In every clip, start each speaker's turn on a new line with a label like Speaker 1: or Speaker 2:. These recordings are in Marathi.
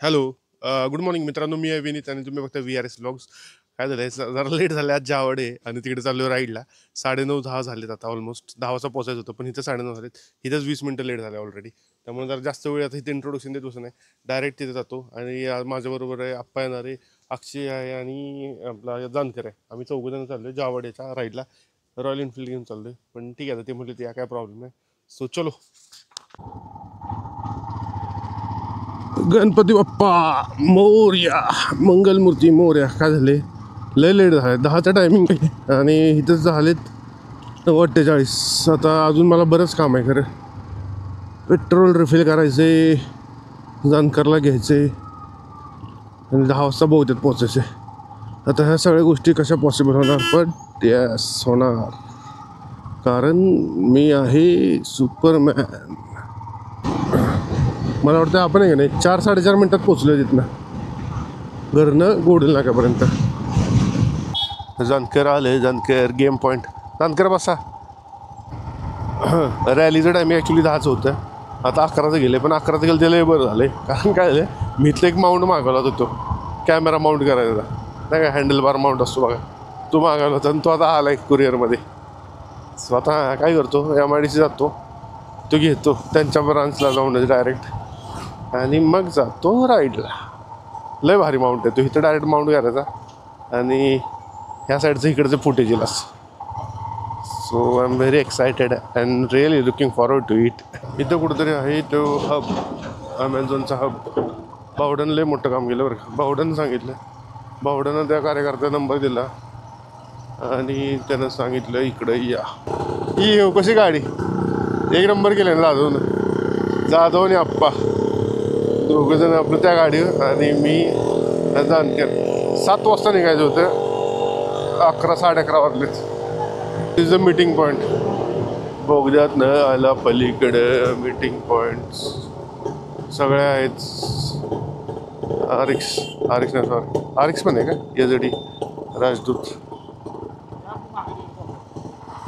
Speaker 1: हॅलो. गुड मॉर्निंग मित्रांनो. मी आहे विनीत आणि तुम्ही बघता VRS व्लॉग्स. काय झालं आहे, जरा लेट झालं आज जावड आहे आणि तिकडे चाललो राईडला. 9:30-10 झालेत आता, ऑलमोस्ट 10 वाजता पोचायचं होतं, पण इथं 9:30 झालेत. इथंच 20 मिनटं लेट झाले ऑलरेडी. त्यामुळे जरा जास्त वेळ आता इथे इंट्रोडक्शन देत बसू नाही, डायरेक्ट तिथे जातो. आणि माझ्याबरोबर आहे आप्पा येणार आहे, अक्षय आहे आणि आपला जानकर आहे. आम्ही चौघजण चाललो आहे जावडेच्या राईडला. रॉयल एनफिल्ड घेऊन चाललो आहे, पण ठीक आहे, ते म्हटले ते काय प्रॉब्लेम नाही. सो चलो. गणपती बाप्पा मोरया, मंगलमूर्ती मोरया. काय झाले, लय लेट झाले, 10चा टायमिंग आहे आणि इथंच झालेत 9:48. आता अजून मला बरंच काम आहे खरं. पेट्रोल रिफिल करायचे, जानकरला घ्यायचे आणि 10 वाजता बहुतेक पोचायचे. आता ह्या सगळ्या गोष्टी कशा पॉसिबल होणार, पण यस होणार, कारण मी आहे सुपरमॅन. मला वाटतं आपण आहे का नाही 4-4.5 मिनटात पोचलो तिथनं, घरनं गोडल नाक्यापर्यंत. जानकर आले, जानकर गेम पॉईंट. जानकर बसा. रॅलीचं टायमिंग ॲक्च्युली 10चं होतं, आता 11चं गेले, पण 11चं गेलं त्याला बरं झालं. कारण काय झालं, मी इथलं एक माउंट मागवला होतो, कॅमेरा माउंट करायचा नाही का, हँडल बार माउंट असतो बघा, तो मागवला होता आणि तो आता आला एक कुरिअरमध्ये. स्वतः काय करतो, MIDC जातो, तो घेतो त्यांच्या ब्रांचला जाऊन डायरेक्ट आणि मग जातो राईडला. लय भारी माउंट आहे तो, इथं डायरेक्ट माउंट करायचा आणि ह्या साईडचं इकडचं फुटेज येईल असं. So I am very excited and really looking forward to it. इथं कुठंतरी आहे तो हब, ॲमेझॉनचा हब. बावडन लय मोठं काम केलं बरं का. बावडन सांगितलं, बावडनं त्या कार्यकर्त्या नंबर दिला आणि त्यानं सांगितलं इकडं या. ही हो कशी गाडी, एक नंबर केले ना जाधव आणि आप्पा दोघंजण आपलं त्या गाडीवर आणि मी जानकर. 7 वाजता निघायचं होतं, 11-11:30 वाजलेत. Is a meeting point. बोगद्यात न आला पलीकडं मीटिंग पॉईंट्स सगळ्या आहेत. आरिक्स नाही, सॉरी आरिक्स पण आहे का, एजडी राजदूत.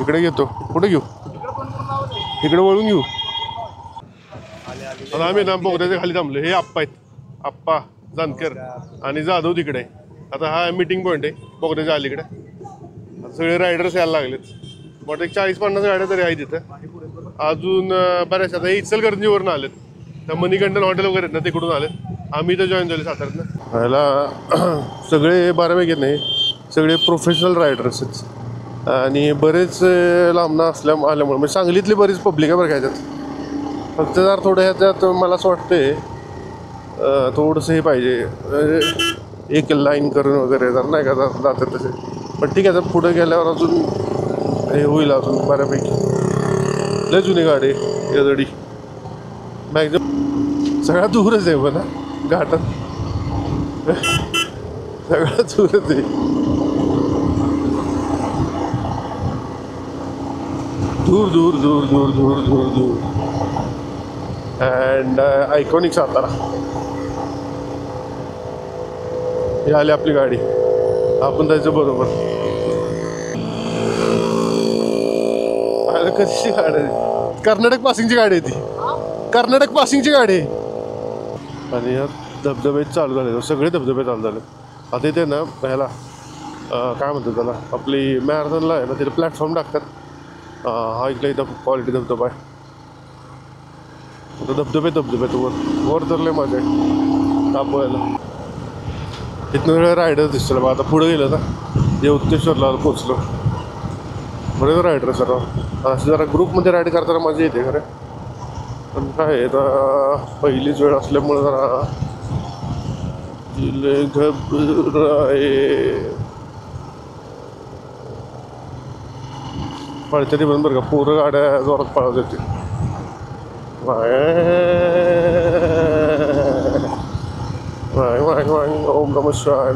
Speaker 1: इकडे घेतो, कुठे घेऊ, इकडे वळून घेऊ. आता आम्ही ना बोगद्याच्या खाली थांबलो. हे आप्पा आहेत, आप्पा, जानकर आणि जाधव तिकडे. आता हा मीटिंग पॉईंट आहे बोगद्याच्या अलीकडे. सगळे रायडर्स यायला लागलेत, मोठे 40-50 गाड्या तरी आहेत तिथं अजून. बऱ्याच आता इचलकरंजीवरून आलेत, त्या मणिकंठन हॉटेल वगैरे आहेत ना तिकडून आलेत. आम्ही इथं जॉईन झाले साताऱ्यातनं. ह्याला सगळे बऱ्यापैकी नाही, सगळे प्रोफेशनल रायडर्स आहेत आणि बरेच लांबणं आल्यामुळे म्हणजे सांगलीतली बरीच पब्लिक आहे बरं काय त्यात. फक्त जर थोडं ह्याच्यात मला असं वाटतंय थोडंसं हे पाहिजे, एक लाईन करून वगैरे जर नाही का जातात तसे. पण ठीक आहे, तर पुढे गेल्यावर अजून हे होईल अजून बऱ्यापैकी. लय जुनी गाडी एजडी, मॅक्झिमम सगळ्यात दूरच आहे मला घाटात, सगळ्यात दूरच आहे. दूर दूर दूर दूर दूर दूर दूर. And iconic Satara. हे आली आपली गाडी, आपण जायचं बरोबर. कशी गाडी आहे, कर्नाटक पासिंगची गाडी आहे ती, कर्नाटक पासिंगची गाडी आहे. आणि या धबधबे चालू झाले, सगळे धबधबे चालू झाले. आता इथे ना ह्याला काय म्हणतात त्याला, आपली मॅरेथॉनला आहे ना तिथे प्लॅटफॉर्म टाकतात. हा इथला इथं क्वालिटी धबधबा आहे. आता धबधबे वर तरले माझे तापवायला. इथनं सगळं रायडर दिसतं बघा. आता पुढे गेलं ना येवतेश्वरला पोचलो, बरेच रायडर सर. असं जरा ग्रुपमध्ये राईड करताना मजा येते खरं, पण काय आता पहिलीच वेळ असल्यामुळे जरा पळते पण बरं का, पोरं गाड्या जोरात पळत येते. ओम नमः शिवाय.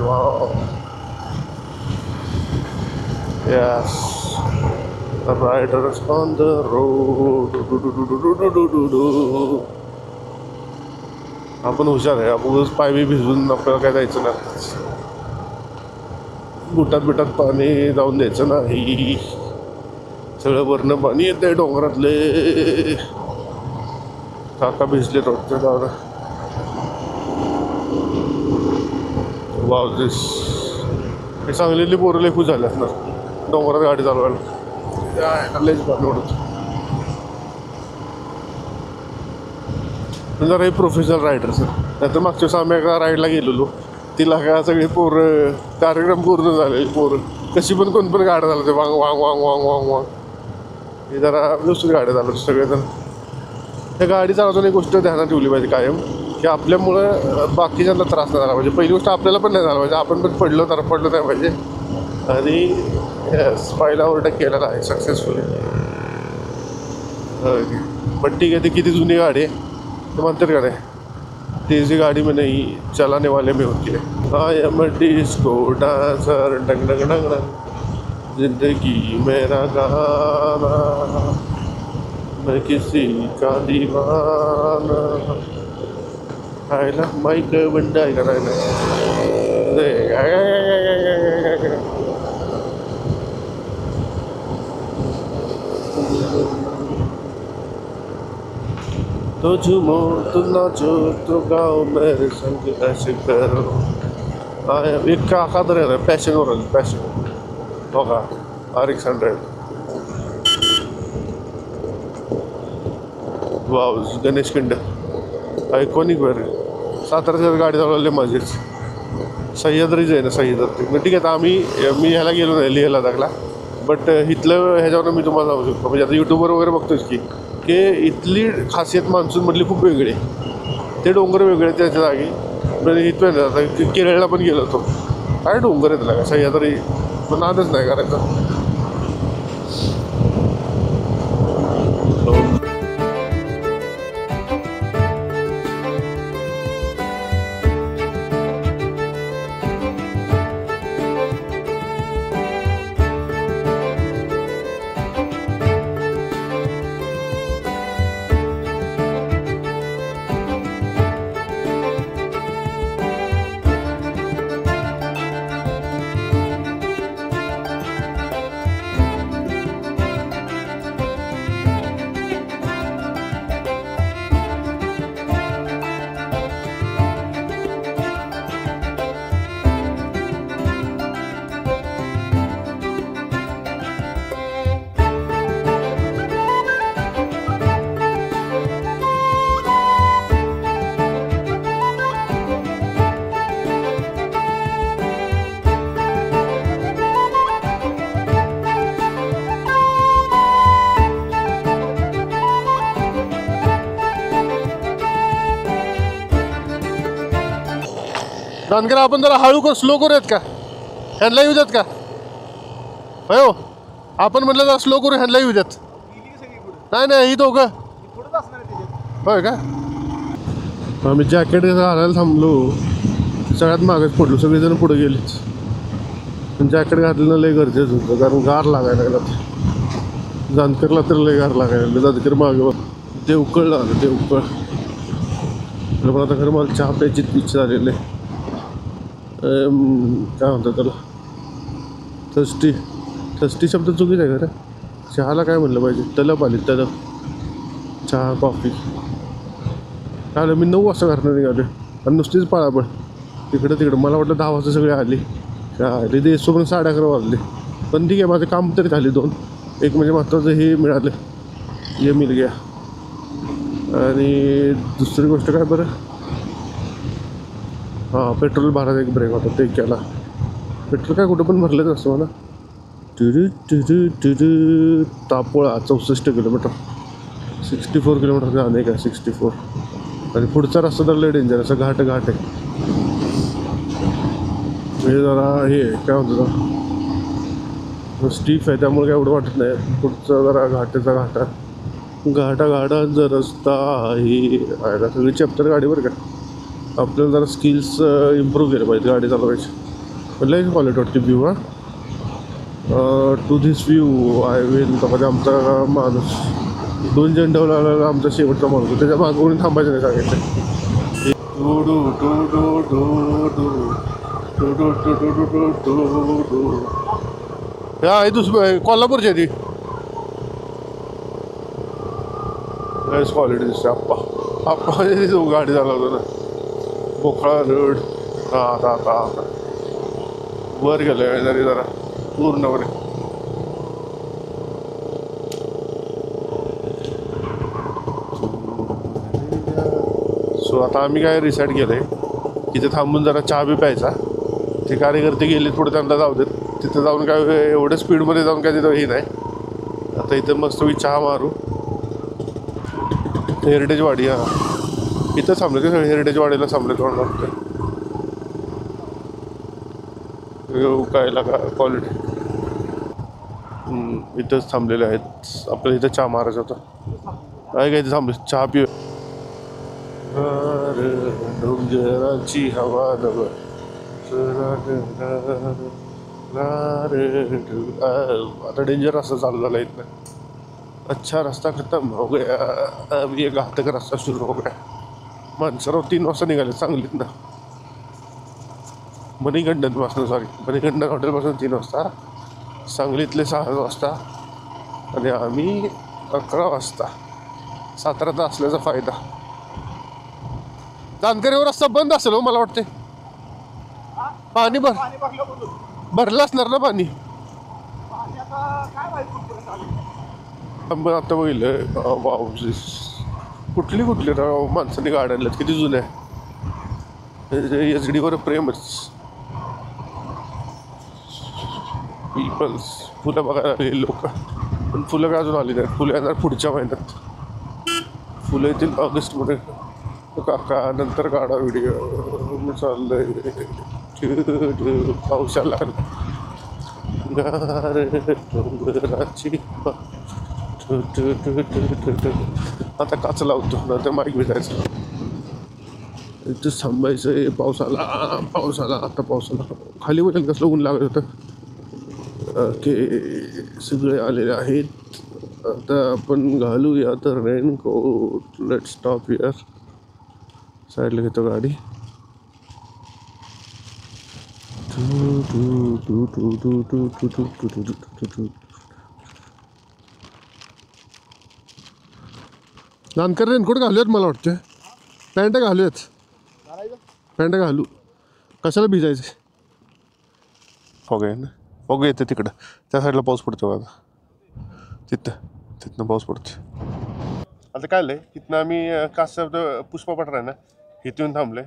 Speaker 1: Yes, the riders on the road. आपण हुशार आहे, आपण पाय बी भिजून आपल्याला काय जायचं नाही, बुटात पाणी जाऊन द्यायचं नाही. सगळं वरनं पाणी येते डोंगरातले. काका भिजले रोडच्या दारा. वाव दिस हे सांगलीतली पोरं लई खुश झाले असणार डोंगरात गाडी चालवायला लईच भारी वाटत. जरा हे प्रोफेशनल रायडर सर. नाहीतर मागच्या वेळेस आम्ही एका राईडला गेलेलो तिला का सगळे पोरं कार्यक्रम पूर्ण झाले पोरं कशी पण कोण पण गाड्या चालवते वांग वांग वांग वांग वांग वांग. हे जरा व्यवस्थित गाड्या चालवते सगळेजण. त्या गाडी चालवताना एक गोष्ट ध्यानात ठेवली पाहिजे कायम की आपल्यामुळं बाकीच्यांना त्रास नाही झाला पाहिजे. पहिली गोष्ट आपल्याला पण नाही झाला पाहिजे. आपण पण पडलो तर पडलो नाही पाहिजे. आणि यस पहिला ओव्हरटेक केलेला आहे सक्सेसफुली. पण ठीक आहे. ती किती जुनी गाडी आहे तो म्हणतात का नाही तेजी गाडी में नहीं चलाने वाले में होती है. आई एम डिस्को डांसर डंग डंग डंग डंग जिंदगी मेरा गाना मैं किसी का दीवाना. आयला माईक बंड आहे का नाही. तो झूमो तो नाचो तो गाओ मेरे संग ऐसे करो. एक का तर आहे पॅशनवर आलं पॅशन हो का RX-100. Wow Ganesh Khind iconic वर साताऱ्याच्या गाडी चालवले माझेच. सह्याद्रीच आहे ना सह्याद्री. मग ठीक आहे. आता मी ह्याला गेलो नाही लिहायला लागला बट इथलं ह्याच्यावर मी तुम्हाला सांगू शकतो. म्हणजे आता यूट्यूबवर वगैरे बघतोच की इथली खासियत मान्सूनमधली खूप वेगळी आहे. ते डोंगर वेगळे त्याच्या जागी. म्हणजे इथं आता केरळला पण गेलो होतो काय डोंगर आहेत का सह्याद्री पण नादच नाही करायचा. जानकर आपण जरा हळू कर स्लो करूयात का ह्यांना येऊ देत का हो. आपण म्हटलं जरा स्लो करू ह्यांना येऊ देत. नाही नाही ही दोघं होय का. आम्ही जॅकेट घालायला थांबलो सगळ्यात मागेच पडलो. सगळेजण पुढे गेलेच. पण जॅकेट घातलेलं लय गरजेचं होतं कारण गार लागायला लागला. जानकरला तर लय गार लागायला लागलं. जानकर मागे ते उकळलं आलं ते उकळ. पण आता खरं मला चहा प्यायची इच्छा झालेली आहे. काय म्हणतात त्याला थर्स्टी शब्द चुकीचा आहे खरं. चहाला काय म्हणलं पाहिजे तलप आली तलप. चहा कॉफी आलं. मी 9 वाजता घरानं निघाले आणि नुसतीच पळापळ तिकडं तिकडं. मला वाटलं 10 वाजता सगळे आले आले देशो पण 11:30 वाजले. पण ठीक आहे माझे काम तरी झाले 2. एक म्हणजे महत्त्वाचं हे मिळालं ये मिल गया. आणि दुसरी गोष्ट काय बरं हां पेट्रोल भरायचा एक ब्रेक होता ते केला. पेट्रोल काय कुठं पण भरलेच असतं मला. तापोळा 64 किलोमीटर 64 किलोमीटर जाणे का 64. आणि पुढचा रस्ता तर लय डेंजर असं घाट आहे. हे जरा हे काय म्हणतो स्टीफ आहे त्यामुळे काय एवढं वाटत नाही. पुढचा जरा घाटाचा घाटांचा रस्ता आहे. सगळी चॅप्टर गाडीवर का आपल्याला जरा स्किल्स इम्प्रूव्ह केलं पाहिजे गाडी चालवायची. लई क्वालिटी वाटते view. To this view I will म्हणजे आमचा माणूस 2 झेंडवला आमचा शेवटचा माणूस त्याच्या मागून थांबायचं नाही सांगितलं. हा दुसरी कोल्हापूरची आहे ती. क्वालिटी दिसते. आप्पा गाडी चालवतो ना बोकळा रोड. आता वर गेलोय जरी जरा पूर्णपणे. सो आता आम्ही काय रिसेट केलंय, तिथे थांबून जरा चहा बी प्यायचा. ते कार्यकर्ते गेले पुढे, त्यांना जाऊ देत. तिथं जाऊन काय एवढं स्पीडमध्ये जाऊन काय तिथं हे नाही. आता इथं मस्त चहा मारू. हेरिटेज वाडी, हा इथं थांबले ते सगळे, हेरिटेज वाडीला थांबले तोंड वाटतं. काय लागा क्वालिटी. इथंच थांबलेले आहेत. आपल्याला इथं चहा मारायचा होता. काय काय इथे थांबले चहा पिऊ. डोंगराची हवा नव आता डेंजर रस्ता चालू झाला इथं. अच्छा रास्ता खतम हो गया, अब ये घातक रस्ता सुरू हो गया. माणसाराव 3 वाजता निघाले सांगलीत ना, मणिकंडनपासून, मणिकंडन हॉटेलपासून 3 वाजता, सांगलीतले 6 वाजता, आणि आम्ही 11 वाजता. साताऱ्यात असल्याचा फायदा. जानकरीवर रस्ता बंद असेल हो मला वाटते. पाणी भरलं असणार ना पाणी. आता बघितलं कुठली राव माणसाने गाड्या आणल्यात, किती जुन्या. HD वर प्रेमच. पीपल्स फुलं बघायला आलेली लोक, पण फुलं काय अजून आली नाहीत. फुलं येणार पुढच्या महिन्यात. फुलं येतील ऑगस्टमध्ये. काका नंतर काढा व्हिडिओ चाललंय. पावसाला डोंगराची. आता काच लावतो ना, तर माईक भिजायचं. इथं थांबायचं. पावसाला आता पावसाला खाली बघायला कसलं ऊन लागत होतं. ओके सगळे आलेले आहेत. आता आपण घालूया तर रेनकोट. Let stop here. साईडला घेतो गाडी. जानकर रेनकोट घालूयात मला वाटतं. पॅन्ट घालू. कशाला भिजायचं. फॉग आहे ना, फॉग येते तिकडं. त्या साईडला पाऊस पडतो बघा. तिथनं पाऊस पडतो. आता काय आलंय, तिथनं आम्ही पुष्पा पठार आहे ना, इथून थांबले.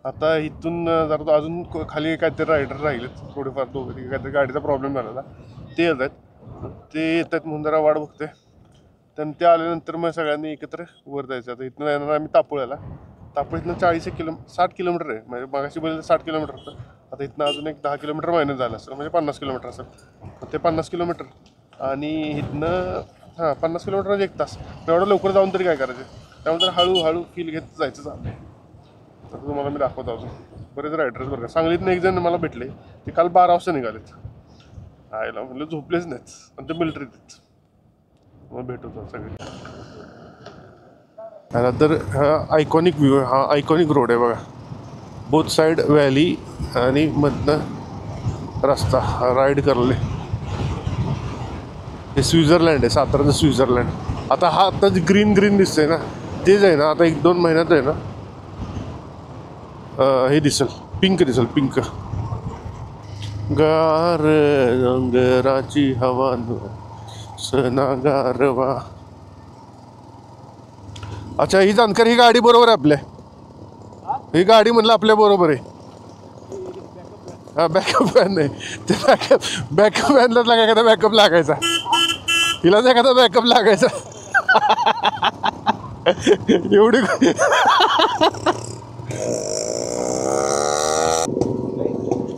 Speaker 1: आता इथून जरा अजून खाली काहीतरी रायडर राहिले थोडेफार, दोघे काहीतरी गाडीचा प्रॉब्लेम झालेला. ते येत आहेत म्हणून जरा वाट बघते. तर ते आल्यानंतर मग सगळ्यांनी एकत्र वर जायचं. आता इथनं येणार आम्ही तापोळ्याला. तापोळीतनं 60 किलोमीटर आहे. म्हणजे मागाशी बोलले 60 किलोमीटर होतं. आता इथनं अजून एक 10 किलोमीटर मायनस झालं असेल, म्हणजे 50 किलोमीटर असेल. ते 50 किलोमीटर आणि इथनं 50 किलोमीटर म्हणजे 1 तास. एवढं लवकर जाऊन तरी काय करायचं. त्यामुळे हळूहळू फील घेत जायचं चाललं. तर तुम्हाला मी दाखवतो अजून बरेच रायडर्स बरं का. सांगलीतनं एक जण मला भेटले, ते काल 12 वाजता निघालेत. आयला म्हणलं झोपलेच नाहीत, आणि ते मिलिटरीत आहेत. मग भेटतो सगळे. तर हा आयकॉनिक व्ह्यू आहे. हा आयकॉनिक रोड आहे बघा. बोथ साईड व्हॅली आणि मधनं रस्ता. राईड करले. हे स्वित्झर्लंड आहे, साताराचं स्वित्झर्लंड. आता हा आता ग्रीन दिसतंय ना, तेच आहे ना. आता 1-2 महिन्यात आहे ना हे दिसेल, पिंक दिसेल, पिंक. गार डोंगराची हवा सना गारवा. अच्छा ही जानकर, ही गाडी बरोबर आहे आपल्या. ही गाडी म्हणलं आपल्या बरोबर आहे. हा बॅकअप व्हॅन नाही, ते बॅकअप व्हॅनला एखादा बॅकअप लागायचा. हिलाच एखादा बॅकअप लागायचा. एवढी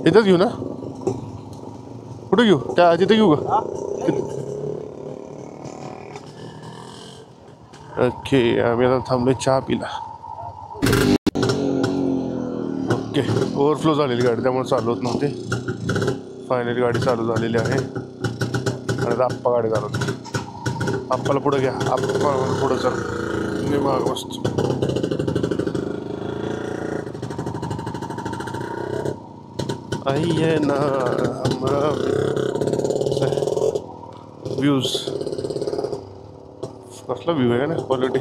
Speaker 1: इथंच घेऊ ना. कुठं घेऊ, त्या तिथं घेऊ का. ओके आम्ही आता थांबलोय चहा पिला. ओके ओव्हरफ्लो झालेली गाडी, त्यामुळे चालू होत नव्हते. फायनली गाडी चालू झालेली आहे. आणि आता आप्पा गाडी चालवतो. आप्पाला पुढं घ्या. आप्पा पुढं चल, मी माग बसतो. आहे ना व्ह्यूज. कसला व्ह्यू आहे ना, क्वालिटी.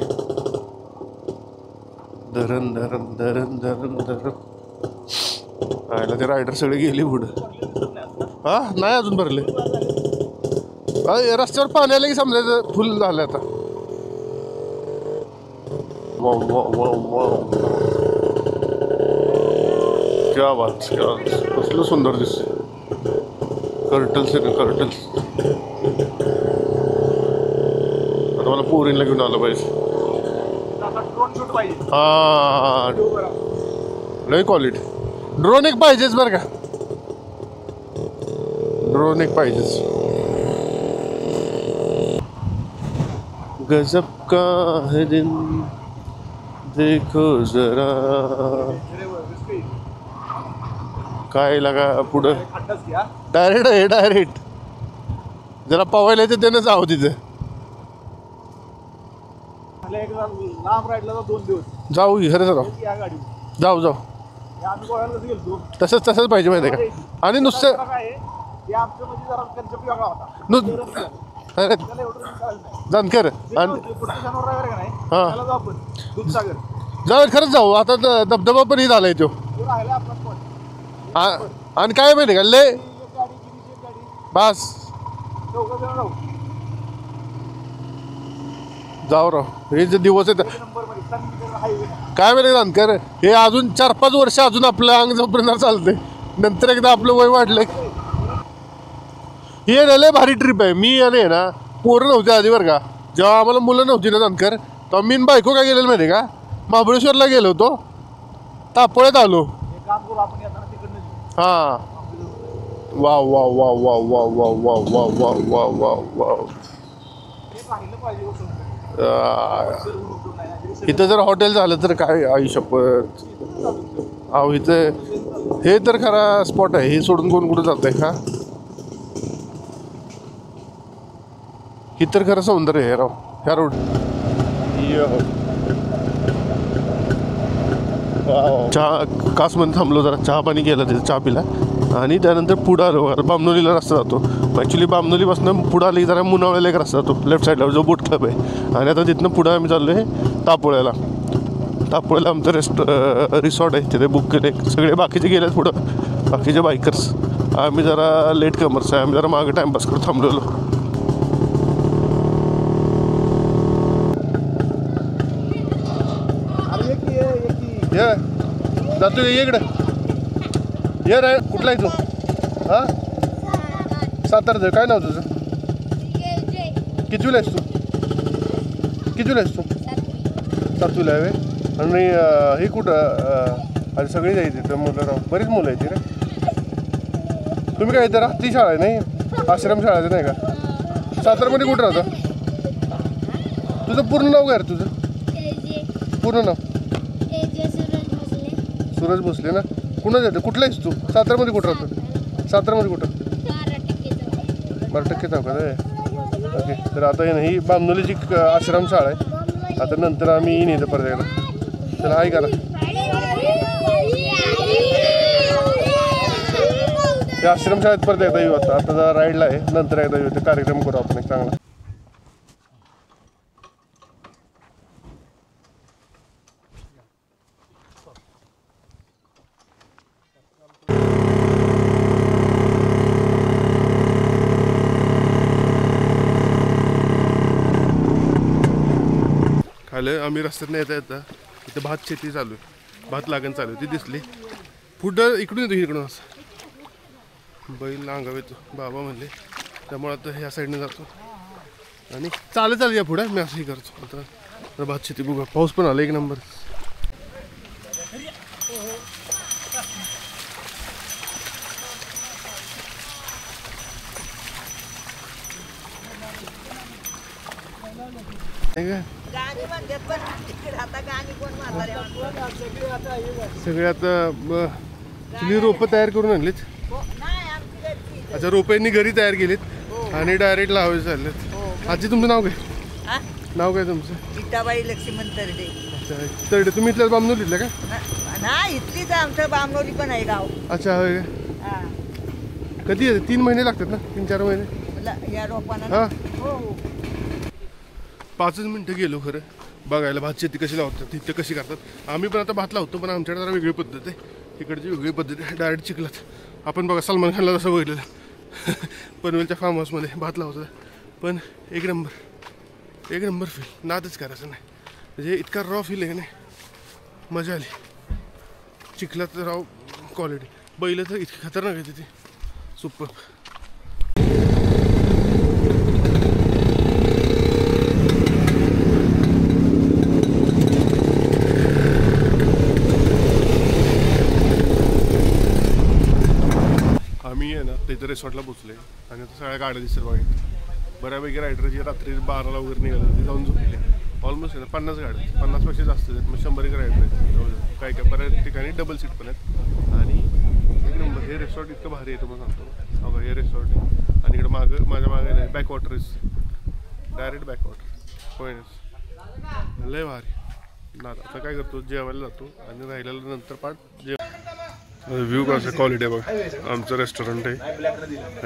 Speaker 1: धरण धरण धरण धरण धरण. आयला ते रायडर सगळे गेले पुढं. हा नाही अजून भरले. रस्त्यावर पाणी आलं की समजायचं फुल झालं आता. वाव वाव वाव वाव, क्या बात क्या बात. कसलं सुंदर दिसते. कर्टल्स आहे ना कर्टल्स. आता मला पोरींला घेऊन आलं पाहिजे. हा लय क्वालिटी. ड्रोन एक पाहिजेच बरं का. ड्रोन एक पाहिजेच. गजब का है दिन देखो जरा. काय लागा पुढं डायरेक्ट आहे डायरेक्ट. जरा पवायला येते त्यानं जावं तिथे. जाऊ खरंच राव. जाऊ जाऊ. तसंच तसंच पाहिजे माहिती आहे का. आणि नुसतं जानकर हां जाऊ खरंच जाऊ. आता धबधबा पण ही झालाय तो. आणि काय माहिती का लय बस जाऊ राव. हे जे दिवस आहेत काय माहिती जानकर हे अजून 4-5 वर्ष अजून आपलं अंग जोपर्यंत चालते. नंतर एकदा आपलं वय वाढलं. हे लय भारी ट्रिप आहे. मी आणि ना पोरं नव्हते आधी बरं का. जेव्हा आम्हाला मुलं नव्हती ना जानकर तेव्हा मी बायको काय गेलेलं माहिती का महाबळेश्वरला गेलो होतो. तापोळ्यात आलो. हां वा वा वा वा वा वा वा वा वा वा वा वा. इथं जर हॉटेल झालं तर काय आई शपथ. अहो इथं हे तर खरा स्पॉट आहे. हे सोडून कोण कुठं जात आहे का. ही तर खरं सौंदर्य आहे राव ह्या रोड. चहा कासमध्ये थांबलो जरा चहा पाणी केलं तिथं चहा पिला. आणि त्यानंतर पुढं आलो. बामनोलीला रस्ता जातो. ॲक्च्युली बामनोलीपासून पुढं आली जरा मुनावळ्याला एक रस्ता जातो लेफ्ट साईडला जो बोट क्लब आहे. आणि आता तिथनं पुढं आम्ही चाललो आहे तापोळ्याला. तापोळ्याला आमचं रिसॉर्ट आहे तिथे बुक केले. सगळे बाकीचे गेलेत पुढं बाकीचे बायकर्स. आम्ही जरा लेट कमर्स आहे. आम्ही जरा मागं टाईमपास करत थांबलेलो. ये जातो ये इकडं ये रे. कुठला आहे तू. हां सातारचं. काय नाव तुझं. कितवीला आहेस तू. कितवीला आहेस तू. 7वीला आहे. आणि हे कुठं आणि सगळी जायची तिथं मुलं राव. बरीच मुलं आहेत रे. तुम्ही काय इथं राहती शाळा आहे नाही आश्रम शाळा आहे नाही का. सातारमध्ये कुठं राहतं. तुझं पूर्ण नाव काय रे तुझं पूर्ण नाव. सूरज भोसले ना. कुणाच येतं कुठलं आहेस तू. सातारमध्ये कुठं राहतो. सातारमध्ये कुठं 12% जाऊ का रे. ओके तर आता आहे ना ही बामनोलीची आश्रम शाळा आहे. आता नंतर आम्ही येईन इथं परत एकदा. चला आहे का ना त्या आश्रम शाळेत परत एकदा येऊ. आता जरा राईडला आहे. नंतर एकदा येऊ. ते कार्यक्रम करू आपण एक चांगला. खालं आम्ही रस्त्यात येता येता इथं भात शेती चालू आहे. भात लागण चालू आहे ती दिसली. पुढं इकडून येतो इकडून असं बैल अंगाव येतो बाबा म्हणले. त्यामुळे आता ह्या साईडने जातो आणि चालत या पुढं मी असंही करतो. आता भात शेती बघा. पाऊस पण आला एक नंबर. सगळे आता तुम्ही रोपं तयार करून आणलीत. अच्छा रोपांनी घरी तयार केलीत आणि डायरेक्ट लावायचे चाललेत. आजी तुमचं नाव काय. नाव काय तुमचं.
Speaker 2: गीताबाई लक्ष्मण तरडे.
Speaker 1: अच्छा तरडे. तुम्ही इथल्या बामनोलीतल्या का.
Speaker 2: नाही इथलीच आमचं बामनोली पण आहे गाव.
Speaker 1: अच्छा होय का. कधी येते 3 महिने लागतात ना 3-4 महिने
Speaker 2: या रोपांना.
Speaker 1: हां
Speaker 2: हो
Speaker 1: 5च मिनटं गेलो खरं बघायला भात शेती कशी लावतात तिथे कशी करतात. आम्ही पण आता भात लावतो पण आमच्याकडे जरा वेगळी पद्धत आहे. तिकडची वेगळी पद्धत आहे. डायरेक्ट चिखलात. आपण बघा सलमान खानला जसं बघितलेलं पनवेलच्या फार्म हाऊसमध्ये भात लावत होता, पण एक नंबर फील, नादच करायचं नाही. म्हणजे इतका रॉ फील आहे नाही, मजा आली. चिखलात राव क्वालिटी, बैल तर इतकी खतरनाक आहे तिथे, सुपर. आम्ही आहे ना तिथे रिसॉर्टला पोचले आणि आता सगळ्या गाड्या दिसतात बघा. बऱ्यापैकी रायडरची रात्री 12ला वगैरे निघाले, ते जाऊन झोपले. ऑलमोस्ट आहे ना 50 गाड्या, 50पेक्षा जास्त आहेत, मग 100 एक रायडर आहेत. काय काय बऱ्याच ठिकाणी डबल सीट पण आहेत. आणि एक नंबर हे रिसॉर्ट इतकं भारी आहे तुम्हाला सांगतो. बघा हे रिसॉर्ट आहे आणि इकडं माझ्या मागे नाही, backwater is direct backwater point, लय भारी. ना आता काय करतो, जेवायला जातो आणि राहिलेलं नंतर पाठ व्ह्यू कसं क्वालिटी आहे बघा. आमचं रेस्टॉरंट आहे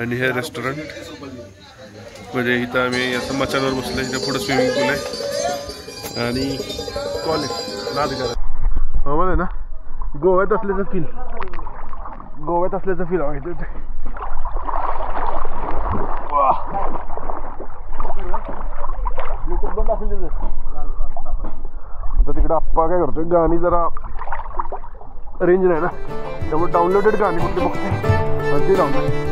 Speaker 1: आणि हे रेस्टॉरंट म्हणजे इथं आम्ही असं मचानवर बसलो, इथं पुढं स्विमिंग पूल आहे आणि कॉलेज नाद करा. हो मला ना गोव्यात असल्याचं फील हवं इथे. आता तिकडे आप्पा काय करतोय, गाणी जरा रेंज नाही ना, त्यामुळे डाउनलोडेड गाणी कुठली बघते आणि ती डाउनलोड.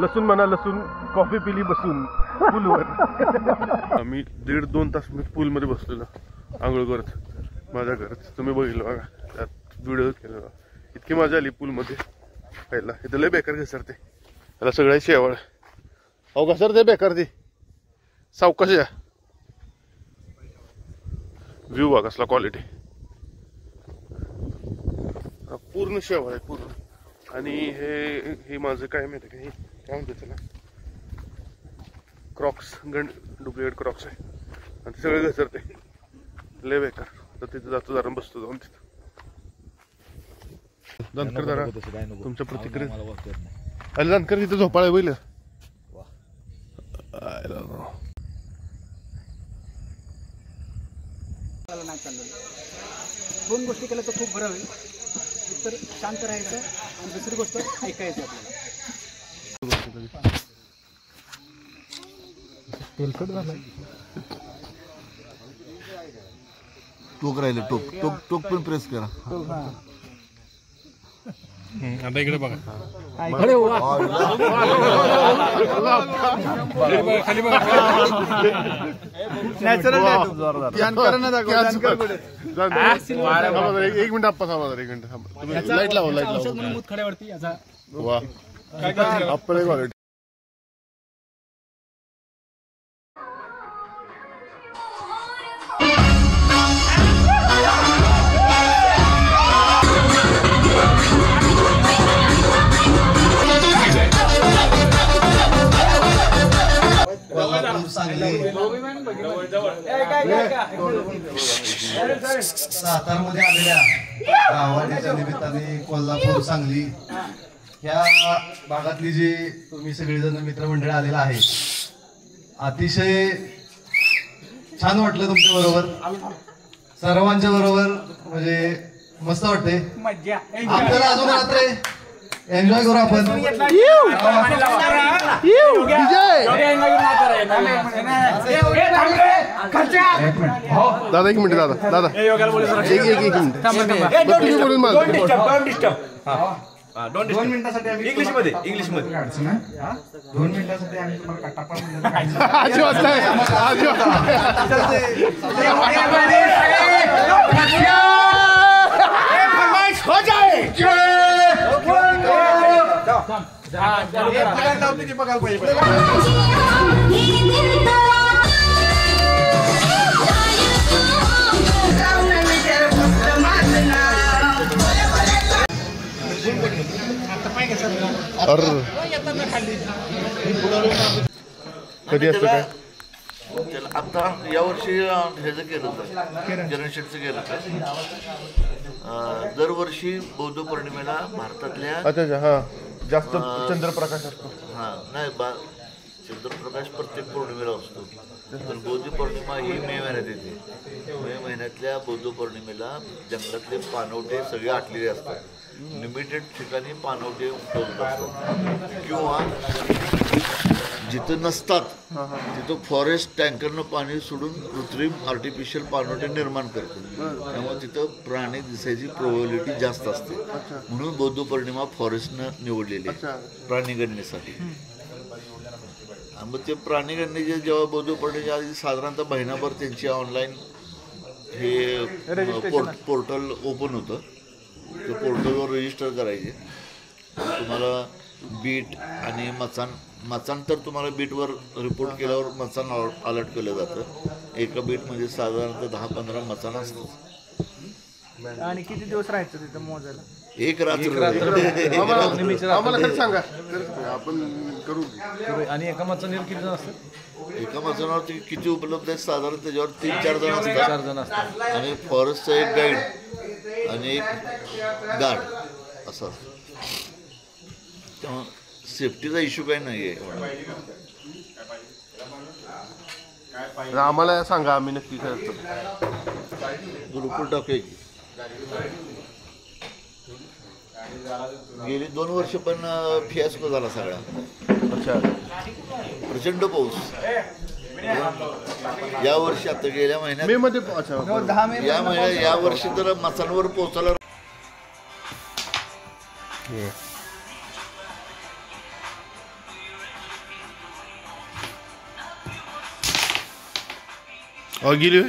Speaker 1: लसूण म्हणा लसूण, कॉफी पिली बसून पूलवर. आम्ही 1.5-2 तास मी पूलमध्ये बसलेलो आंघोळ करत माझ्या घरात. तुम्ही बघितलं बघा, त्यात व्हिडिओ केला. इतकी मजा आली पूलमध्ये पहिला. इथं लय बेकार घसरते, त्याला सगळ्या शेवाळ अहो घसरते बेकार ती, सावकाश या. व्ह्यू बघा कसला क्वालिटी, पूर्ण शेवाळ आहे पूर्ण. आणि हे माझं काय माहिती का, हे काय म्हणते त्याला, क्रॉक्स, डुप्लिकेट क्रॉक्स आहे आणि ते सगळे घसरते, लय बेकार. तर तिथे जातो जरा बसतो जाऊन तिथं. जानकर जरा तुमच्या प्रतिक्रिया. अरे जानकर तिथं झोपाळा बैल
Speaker 3: दोन गोष्टी केल्या तर खूप बरं होईल. तर शांत राहायचं आणि दुसरी गोष्ट ऐकायचं आपल्याला. तेलकट झालं,
Speaker 4: टोक राहिले, टोक पण प्रेस करा.
Speaker 1: आता इकडे बघा, खाली बघा. एक मिनिट आप्पा थांबा, एक मिनिट थांबा. लाईट लावा, लाईट लावा.
Speaker 3: मुतखड्यावरती याचा
Speaker 1: वा आप्पा क्वालिटी.
Speaker 4: सातारमध्ये आलेल्या गावाच्या निमित्ताने कोल्हापूर, सांगली ह्या भागातली जी तुम्ही सगळेजण मित्रमंडळ आलेला आहे, अतिशय छान वाटलं तुमच्या बरोबर, सर्वांच्या बरोबर. म्हणजे मस्त वाटते आपल्याला. अजून रात्री एन्जॉय करू आपण.
Speaker 1: दादा एक मिनिट, दादा एक मिनिट तुम्ही बोलून मला.
Speaker 4: 2 मिनिटासाठी आम्ही इंग्लिशमध्ये 2 मिनिटासाठी आम्ही तुम्हाला
Speaker 1: कधी असतं काय
Speaker 4: त्याला आता यावर्षी ह्याचं केलं होतं किरण शेटचं केलं होतं. दरवर्षी बौद्ध पौर्णिमेला भारतातल्या
Speaker 1: अच्छा हां जास्त चंद्रप्रकाश असतो.
Speaker 4: हां नाही चंद्रप्रकाश प्रत्येक पौर्णिमेला असतो, पण बौद्ध पौर्णिमा ही मे महिन्यात येते. मे महिन्यातल्या बौद्ध पौर्णिमेला जंगलातले पाणवठे सगळे आटलेले असतात. लिमिटेड ठिकाणी पाणवठे उपलब्ध असतात किंवा जिथं नसतात तिथं फॉरेस्ट टँकरनं पाणी सोडून कृत्रिम आर्टिफिशियल पाणवठे निर्माण करतो. त्यामुळे तिथं प्राणी दिसायची प्रोबॅबिलिटी जास्त असते. म्हणून बौद्ध पौर्णिमा फॉरेस्टनं निवडलेली आहे प्राणीगणनेसाठी. मग ते प्राणीगणनेचे जेव्हा बौद्ध पौर्णिमेच्या आधी साधारणतः महिनाभर त्यांची ऑनलाईन हे पोर्टल ओपन होतं. त्या पोर्टलवर रजिस्टर करायचे. तुम्हाला बीट आणि मचान तर तुम्हाला बीटवर रिपोर्ट केल्यावर मचान अलर्ट केलं जातं. एका बीटमध्ये साधारणतः 10-15 मचान असतात.
Speaker 3: आणि किती दिवस राहायचं तिथं मोजायला?
Speaker 4: एक रात्र
Speaker 1: आम्हाला खरं सांगा आपण करू.
Speaker 3: आणि एका मचानीवर किती जण असतात?
Speaker 4: एका मचानावर किती उपलब्ध आहेत साधारण त्याच्यावर 3-4 जण असतात. आणि फॉरेस्टचा एक गाईड आणि एक गार्ड असं असतं. तेव्हा सेफ्टीचा इश्यू काही नाही आहे.
Speaker 1: आम्हाला सांगा आम्ही नक्की करतो.
Speaker 4: रिपोर्ट टाकूया की. गेली 2 वर्ष पण फियास्को झाला सगळा.
Speaker 1: अच्छा
Speaker 4: प्रचंड पाऊस. या वर्षी आता गेल्या महिन्यात
Speaker 1: मे मध्ये अच्छा
Speaker 4: या वर्षी तर मचांवर पोहोचायला
Speaker 1: गेली